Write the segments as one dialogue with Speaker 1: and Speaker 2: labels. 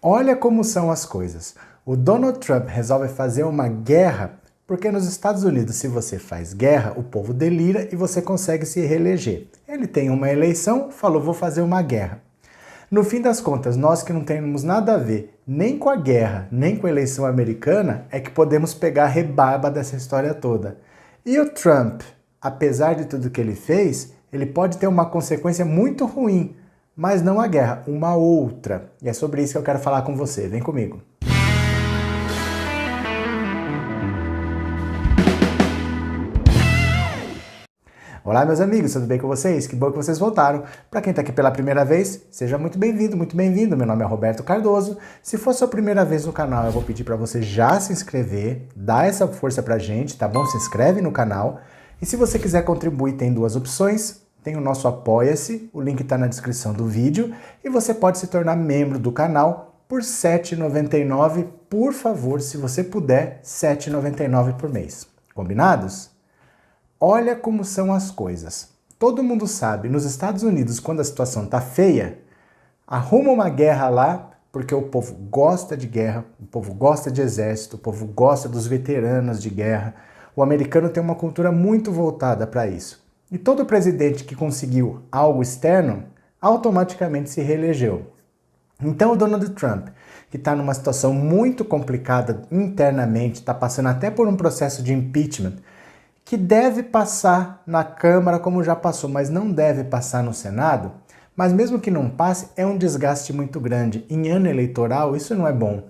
Speaker 1: Olha como são as coisas. O Donald Trump resolve fazer uma guerra porque nos Estados Unidos, se você faz guerra, o povo delira e você consegue se reeleger. Ele tem uma eleição, falou, vou fazer uma guerra. No fim das contas, nós que não temos nada a ver nem com a guerra, nem com a eleição americana, é que podemos pegar a rebarba dessa história toda. E o Trump, apesar de tudo que ele fez, ele pode ter uma consequência muito ruim, mas não a guerra, uma outra. E é sobre isso que eu quero falar com você. Vem comigo. Olá, meus amigos, tudo bem com vocês? Que bom que vocês voltaram. Para quem está aqui pela primeira vez, seja muito bem-vindo, muito bem-vindo. Meu nome é Roberto Cardoso. Se for sua primeira vez no canal, eu vou pedir para você já se inscrever, dar essa força pra gente, tá bom? Se inscreve no canal. E se você quiser contribuir, tem duas opções. Tem o nosso Apoia-se, o link está na descrição do vídeo. E você pode se tornar membro do canal por R$ 7,99. Por favor, se você puder, R$ 7,99 por mês. Combinados? Olha como são as coisas. Todo mundo sabe, nos Estados Unidos, quando a situação tá feia, arruma uma guerra lá, porque o povo gosta de guerra, o povo gosta de exército, o povo gosta dos veteranos de guerra. O americano tem uma cultura muito voltada para isso. E todo presidente que conseguiu algo externo, automaticamente se reelegeu. Então o Donald Trump, que está numa situação muito complicada internamente, está passando até por um processo de impeachment, que deve passar na Câmara como já passou, mas não deve passar no Senado, mas mesmo que não passe, é um desgaste muito grande. Em ano eleitoral, isso não é bom.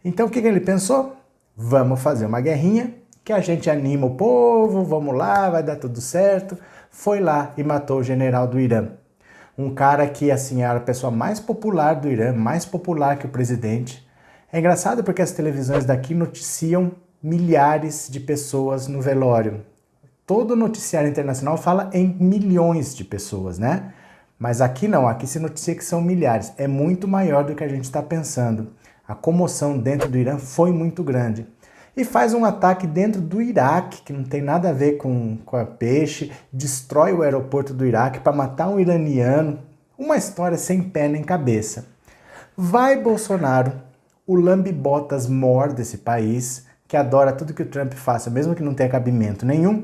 Speaker 1: Então o que ele pensou? Vamos fazer uma guerrinha, que a gente anima o povo, vamos lá, vai dar tudo certo. Foi lá e matou o general do Irã. Um cara que assim, era a pessoa mais popular do Irã, mais popular que o presidente. É engraçado porque as televisões daqui noticiam milhares de pessoas no velório. Todo noticiário internacional fala em milhões de pessoas, né? Mas aqui não, aqui se noticia que são milhares. É muito maior do que a gente está pensando. A comoção dentro do Irã foi muito grande. E faz um ataque dentro do Iraque, que não tem nada a ver com a peixe, destrói o aeroporto do Iraque para matar um iraniano. Uma história sem pé nem cabeça. Vai Bolsonaro, o lambe-botas mor desse país, que adora tudo que o Trump faça, mesmo que não tenha cabimento nenhum,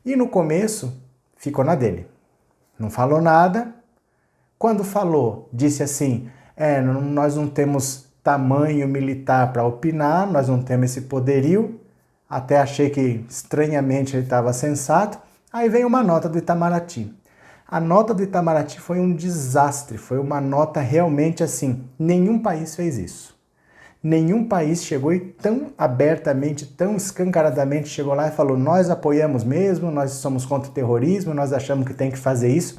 Speaker 1: e no começo ficou na dele. Não falou nada. Quando falou, disse assim, nós não temos tamanho militar para opinar, nós não temos esse poderio. Até achei que estranhamente ele estava sensato. Aí veio uma nota do Itamaraty. A nota do Itamaraty foi um desastre, foi uma nota realmente assim, nenhum país fez isso. Nenhum país chegou e tão abertamente, tão escancaradamente chegou lá e falou, nós apoiamos mesmo, nós somos contra o terrorismo, nós achamos que tem que fazer isso.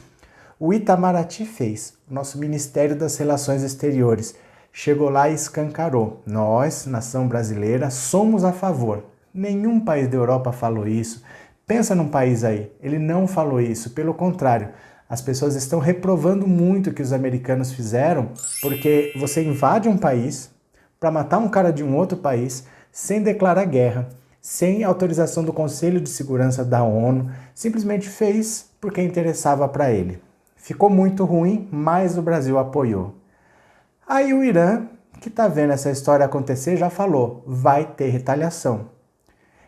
Speaker 1: O Itamaraty fez, o nosso Ministério das Relações Exteriores, chegou lá e escancarou. Nós, nação brasileira, somos a favor. Nenhum país da Europa falou isso. Pensa num país aí, ele não falou isso, pelo contrário. As pessoas estão reprovando muito o que os americanos fizeram, porque você invade um país para matar um cara de um outro país, sem declarar guerra, sem autorização do Conselho de Segurança da ONU, simplesmente fez porque interessava para ele. Ficou muito ruim, mas o Brasil apoiou. Aí o Irã, que está vendo essa história acontecer, já falou, vai ter retaliação.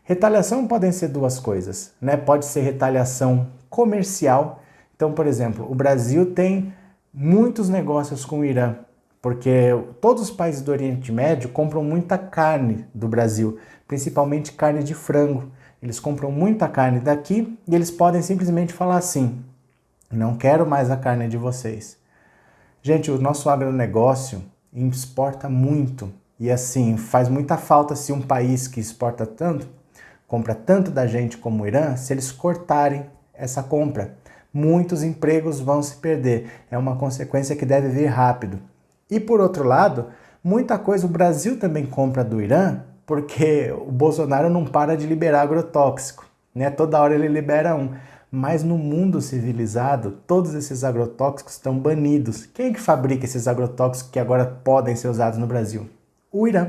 Speaker 1: Retaliação podem ser duas coisas, né? Pode ser retaliação comercial. Então, por exemplo, o Brasil tem muitos negócios com o Irã, porque todos os países do Oriente Médio compram muita carne do Brasil, principalmente carne de frango. Eles compram muita carne daqui e eles podem simplesmente falar assim, não quero mais a carne de vocês. Gente, o nosso agronegócio exporta muito e assim, faz muita falta se um país que exporta tanto, compra tanto da gente como o Irã, se eles cortarem essa compra. Muitos empregos vão se perder, é uma consequência que deve vir rápido. E por outro lado, muita coisa o Brasil também compra do Irã, porque o Bolsonaro não para de liberar agrotóxico, né? Toda hora ele libera um. Mas no mundo civilizado, todos esses agrotóxicos estão banidos. Quem é que fabrica esses agrotóxicos que agora podem ser usados no Brasil? O Irã.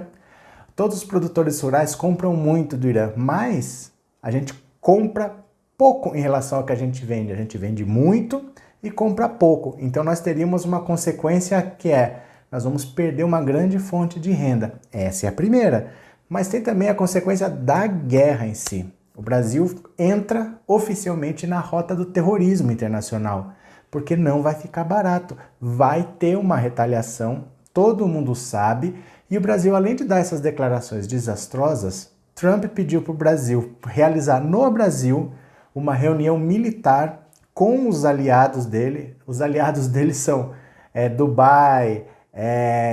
Speaker 1: Todos os produtores rurais compram muito do Irã, mas a gente compra pouco em relação ao que a gente vende. A gente vende muito e compra pouco. Então nós teríamos uma consequência que é nós vamos perder uma grande fonte de renda. Essa é a primeira. Mas tem também a consequência da guerra em si. O Brasil entra oficialmente na rota do terrorismo internacional, porque não vai ficar barato. Vai ter uma retaliação, todo mundo sabe, e o Brasil, além de dar essas declarações desastrosas, Trump pediu para o Brasil realizar no Brasil uma reunião militar com os aliados dele. Os aliados dele são Dubai,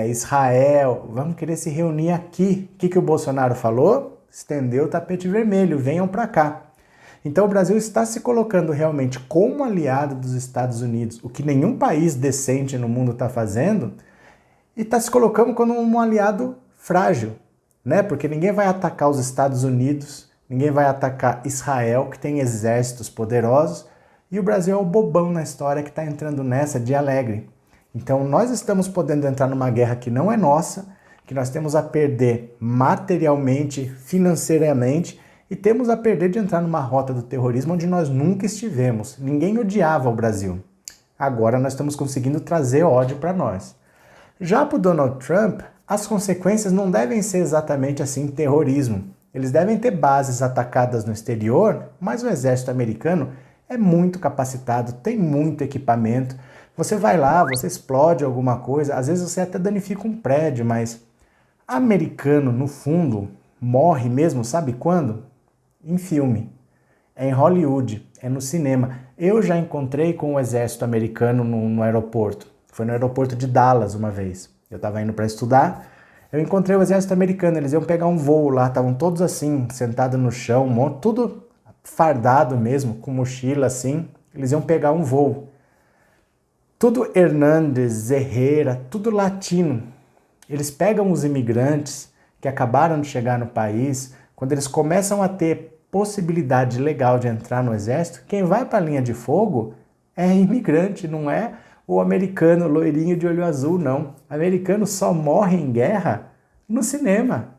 Speaker 1: Israel. Vamos querer se reunir aqui. O que o Bolsonaro falou? Estendeu o tapete vermelho, venham para cá. Então o Brasil está se colocando realmente como aliado dos Estados Unidos, o que nenhum país decente no mundo está fazendo, e está se colocando como um aliado frágil, né? Porque ninguém vai atacar os Estados Unidos, ninguém vai atacar Israel, que tem exércitos poderosos, e o Brasil é o bobão na história que está entrando nessa de alegre. Então nós estamos podendo entrar numa guerra que não é nossa, que nós temos a perder materialmente, financeiramente, e temos a perder de entrar numa rota do terrorismo onde nós nunca estivemos. Ninguém odiava o Brasil. Agora nós estamos conseguindo trazer ódio para nós. Já para o Donald Trump, as consequências não devem ser exatamente assim terrorismo. Eles devem ter bases atacadas no exterior, mas o exército americano é muito capacitado, tem muito equipamento. Você vai lá, você explode alguma coisa, às vezes você até danifica um prédio, mas americano, no fundo, morre mesmo, sabe quando? Em filme. É em Hollywood, é no cinema. Eu já encontrei com o exército americano no aeroporto. Foi no aeroporto de Dallas uma vez. Eu estava indo para estudar, eu encontrei o exército americano, eles iam pegar um voo lá, estavam todos assim, sentados no chão, tudo fardado mesmo, com mochila assim, eles iam pegar um voo. Tudo Hernández, Herrera, tudo latino. Eles pegam os imigrantes que acabaram de chegar no país, quando eles começam a ter possibilidade legal de entrar no exército, quem vai para a linha de fogo é imigrante, não é o americano loirinho de olho azul, não. Americano só morre em guerra no cinema.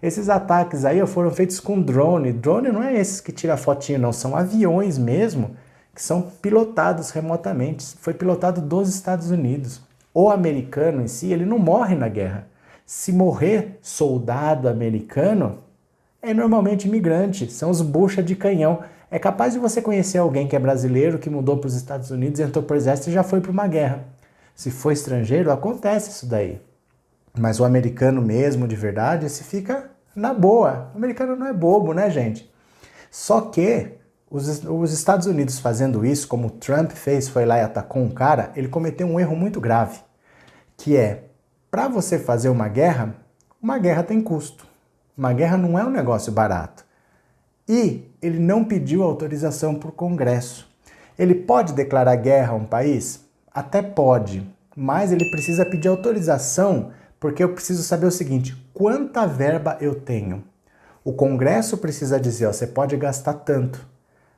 Speaker 1: Esses ataques aí foram feitos com drone. Drone não é esses que tira fotinho, não. São aviões mesmo, que são pilotados remotamente. Foi pilotado dos Estados Unidos. O americano em si, ele não morre na guerra. Se morrer soldado americano, é normalmente imigrante. São os bucha de canhão. É capaz de você conhecer alguém que é brasileiro, que mudou para os Estados Unidos, entrou para o exército e já foi para uma guerra. Se for estrangeiro, acontece isso daí. Mas o americano mesmo, de verdade, esse fica na boa. O americano não é bobo, né, gente? Só que os Estados Unidos fazendo isso, como o Trump fez, foi lá e atacou um cara, ele cometeu um erro muito grave, que é, para você fazer uma guerra tem custo. Uma guerra não é um negócio barato. E ele não pediu autorização para o Congresso. Ele pode declarar guerra a um país? Até pode, mas ele precisa pedir autorização porque eu preciso saber o seguinte, quanta verba eu tenho? O Congresso precisa dizer, ó, você pode gastar tanto,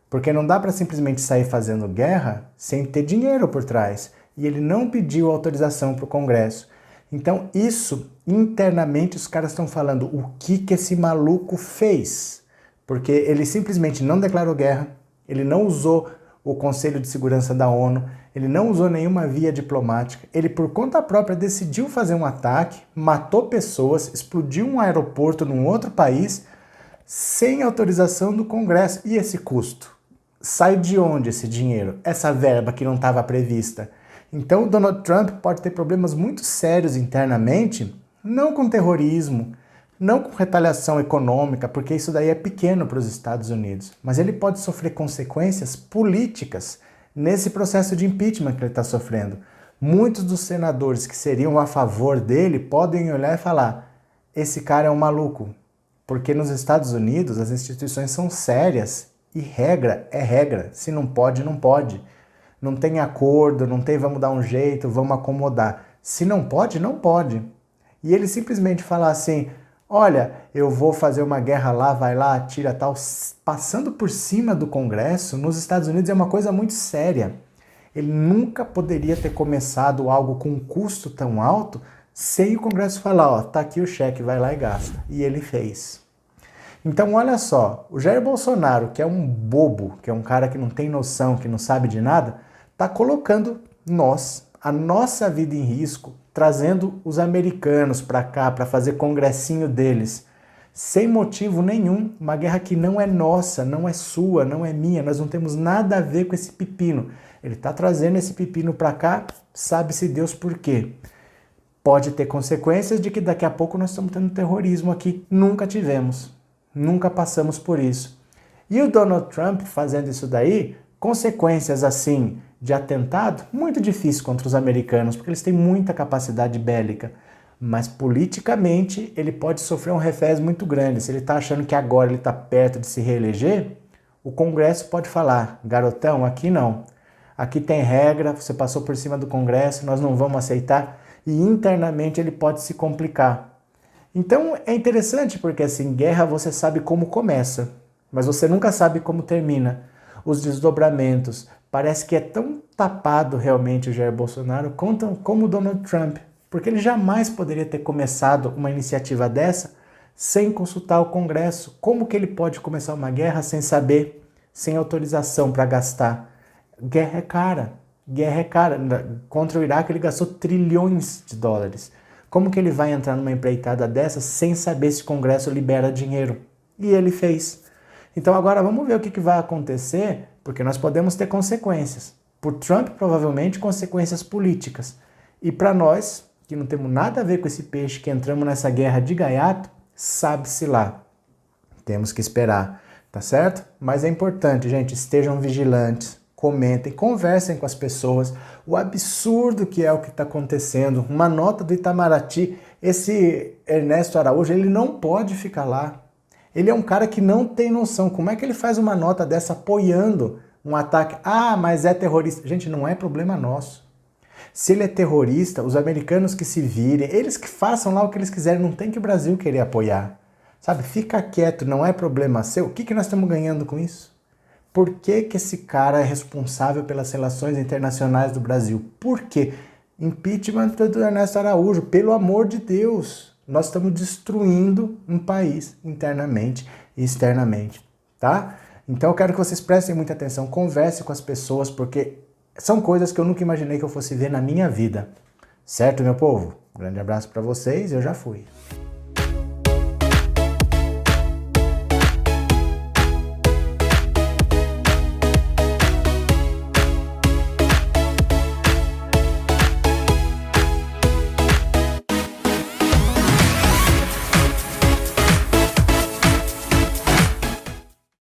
Speaker 1: porque não dá para simplesmente sair fazendo guerra sem ter dinheiro por trás. E ele não pediu autorização para o Congresso. Então isso, internamente, os caras estão falando o que esse maluco fez. Porque ele simplesmente não declarou guerra, ele não usou o Conselho de Segurança da ONU, ele não usou nenhuma via diplomática, ele por conta própria decidiu fazer um ataque, matou pessoas, explodiu um aeroporto num outro país, sem autorização do Congresso. E esse custo? Sai de onde esse dinheiro? Essa verba que não estava prevista? Então o Donald Trump pode ter problemas muito sérios internamente, não com terrorismo, não com retaliação econômica, porque isso daí é pequeno para os Estados Unidos, mas ele pode sofrer consequências políticas nesse processo de impeachment que ele está sofrendo. Muitos dos senadores que seriam a favor dele podem olhar e falar, esse cara é um maluco, porque nos Estados Unidos as instituições são sérias e regra é regra, se não pode, não pode. Não tem acordo, não tem vamos dar um jeito, vamos acomodar. Se não pode, não pode. E ele simplesmente falar assim, olha, eu vou fazer uma guerra lá, vai lá, atira tal, passando por cima do Congresso, nos Estados Unidos é uma coisa muito séria. Ele nunca poderia ter começado algo com um custo tão alto sem o Congresso falar, ó, tá aqui o cheque, vai lá e gasta. E ele fez. Então, olha só, o Jair Bolsonaro, que é um bobo, que é um cara que não tem noção, que não sabe de nada, tá colocando nós, a nossa vida em risco, trazendo os americanos para cá, para fazer congressinho deles, sem motivo nenhum, uma guerra que não é nossa, não é sua, não é minha, nós não temos nada a ver com esse pepino. Ele está trazendo esse pepino para cá, sabe-se Deus por quê. Pode ter consequências de que daqui a pouco nós estamos tendo terrorismo aqui. Nunca tivemos, nunca passamos por isso. E o Donald Trump fazendo isso daí, consequências assim de atentado, muito difícil contra os americanos, porque eles têm muita capacidade bélica. Mas politicamente ele pode sofrer um revés muito grande. Se ele está achando que agora ele está perto de se reeleger, o Congresso pode falar, garotão, aqui não. Aqui tem regra, você passou por cima do Congresso, nós não vamos aceitar. E internamente ele pode se complicar. Então é interessante porque assim, guerra você sabe como começa, mas você nunca sabe como termina. Os desdobramentos, parece que é tão tapado realmente o Jair Bolsonaro como o Donald Trump, porque ele jamais poderia ter começado uma iniciativa dessa sem consultar o Congresso. Como que ele pode começar uma guerra sem saber, sem autorização para gastar? Guerra é cara. Guerra é cara. Contra o Iraque ele gastou trilhões de dólares. Como que ele vai entrar numa empreitada dessa sem saber se o Congresso libera dinheiro? E ele fez. Então agora vamos ver o que vai acontecer, porque nós podemos ter consequências. Por Trump, provavelmente, consequências políticas. E para nós, que não temos nada a ver com esse peixe, que entramos nessa guerra de gaiato, sabe-se lá. Temos que esperar, tá certo? Mas é importante, gente, estejam vigilantes. Comentem, conversem com as pessoas, o absurdo que é o que está acontecendo. Uma nota do Itamaraty, esse Ernesto Araújo, ele não pode ficar lá. Ele é um cara que não tem noção. Como é que ele faz uma nota dessa apoiando um ataque? Ah, mas é terrorista. Gente, não é problema nosso. Se ele é terrorista, os americanos que se virem, eles que façam lá o que eles quiserem, não tem que o Brasil querer apoiar. Sabe, fica quieto, não é problema seu. O que nós estamos ganhando com isso? Por que esse cara é responsável pelas relações internacionais do Brasil? Por quê? Impeachment do Ernesto Araújo, pelo amor de Deus. Nós estamos destruindo um país internamente e externamente, tá? Então eu quero que vocês prestem muita atenção, conversem com as pessoas, porque são coisas que eu nunca imaginei que eu fosse ver na minha vida. Certo, meu povo? Um grande abraço para vocês, eu já fui.